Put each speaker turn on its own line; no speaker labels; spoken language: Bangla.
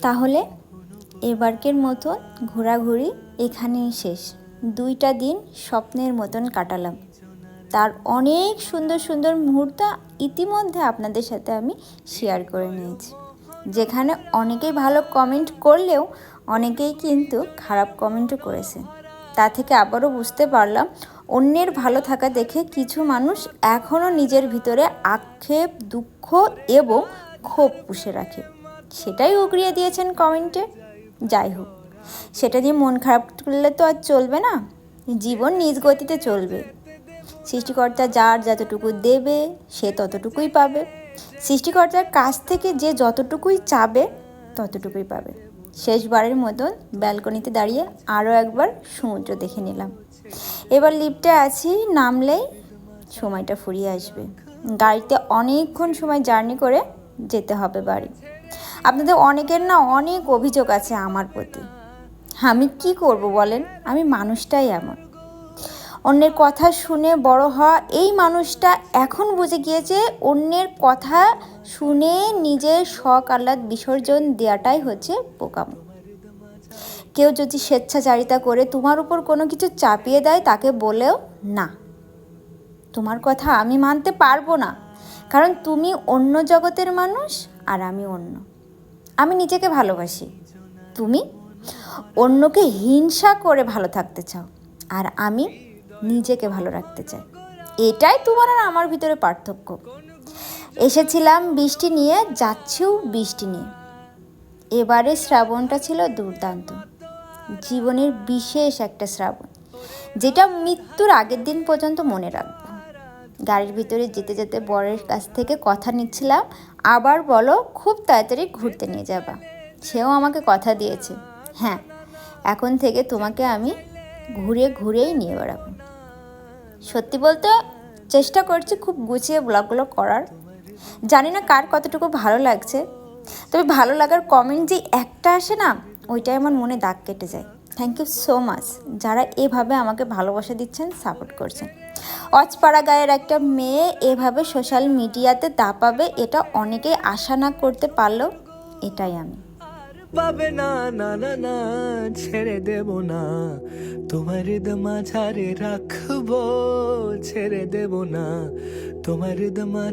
তাহলে এবারকের মতন ঘোরাঘুরি এখানেই শেষ। 2টা দিন স্বপ্নের মতন কাটালাম, তার অনেক সুন্দর সুন্দর মুহূর্ত ইতিমধ্যে আপনাদের সাথে আমি শেয়ার করে নিয়েছি। যেখানে অনেকেই ভালো কমেন্ট করলেও অনেকেই কিন্তু খারাপ কমেন্টও করেছে। তা থেকে আবারও বুঝতে পারলাম অন্যের ভালো থাকা দেখে কিছু মানুষ এখনও নিজের ভিতরে আক্ষেপ, দুঃখ এবং ক্ষোভ পুষে রাখে। সেটাই উগরিয়ে দিয়েছেন কমেন্টে। যাই হোক, সেটা দিয়ে মন খারাপ করলে তো আর চলবে না। জীবন নিজ গতিতে চলবে। সৃষ্টিকর্তা যার যতটুকু দেবে সে ততটুকুই পাবে। সৃষ্টিকর্তার কাছ থেকে যে যতটুকুই চাবে ততটুকুই পাবে। শেষবারের মতন ব্যালকনিতে দাঁড়িয়ে আরও একবার সমুদ্র দেখে নিলাম। এবার লিফটে আছি, নামলেই সময়টা ফুরিয়ে আসবে। গাড়িতে অনেকক্ষণ সময় জার্নি করে যেতে হবে বাড়ি। আপনাদের অনেকের না অনেক অভিযোগ আছে আমার প্রতি। আমি কি করব বলেন, আমি মানুষটাই এমন। অন্যের কথা শুনে বড় হওয়া এই মানুষটা এখন বুঝে গিয়েছে অন্যের কথা শুনে নিজের শখ আহ্লাদ বিসর্জন দেওয়াটাই হচ্ছে বোকামো। কেউ যদি স্বেচ্ছাচারিতা করে তোমার উপর কোনো কিছু চাপিয়ে দেয়, তাকে বলেও না, তোমার কথা আমি মানতে পারবো না, কারণ তুমি অন্য জগতের মানুষ আর আমি অন্য। আমি নিজেকে ভালোবাসি, তুমি অন্যকে হিংসা করে ভালো থাকতে চাও, আর আমি নিজেকে ভালো রাখতে চাই। এটাই তোমার আর আমার ভিতরে পার্থক্য। এসেছিলাম বৃষ্টি নিয়ে, যাচ্ছিও বৃষ্টি নিয়ে। এবারে শ্রাবণটা ছিল দুর্দান্ত, জীবনের বিশেষ একটা শ্রাবণ, যেটা মৃত্যুর আগের দিন পর্যন্ত মনে রাখবো। গাড়ির ভিতরে যেতে যেতে বরের কাছ থেকে কথা নিচ্ছিলাম, আবার বলো খুব তাড়াতাড়ি ঘুরতে নিয়ে যাবা। সেও আমাকে কথা দিয়েছে, হ্যাঁ এখন থেকে তোমাকে আমি ঘুরে ঘুরেই নিয়ে বেড়াবো। সত্যি বলতে চেষ্টা করছি খুব গুছিয়ে ব্লগগুলো করার। জানি না কার কতটুকু ভালো লাগছে, তবে ভালো লাগার কমেন্ট যে একটা আসে না, ওইটাই আমার মনে দাগ কেটে যায়। থ্যাংক ইউ সো মাচ যারা এভাবে আমাকে ভালোবাসা দিচ্ছেন, সাপোর্ট করছেন। অজপাড়া গায়ের একটা মেয়ে এভাবে সোশ্যাল মিডিয়াতে দাপাবে, এটা অনেকেই আশা না করতে পারলেও এটাই আমি।
পাবে না না না না, ছেড়ে দেব না তোমার মাঝারে রাখবো, ছেড়ে দেব না তোমার মাঝ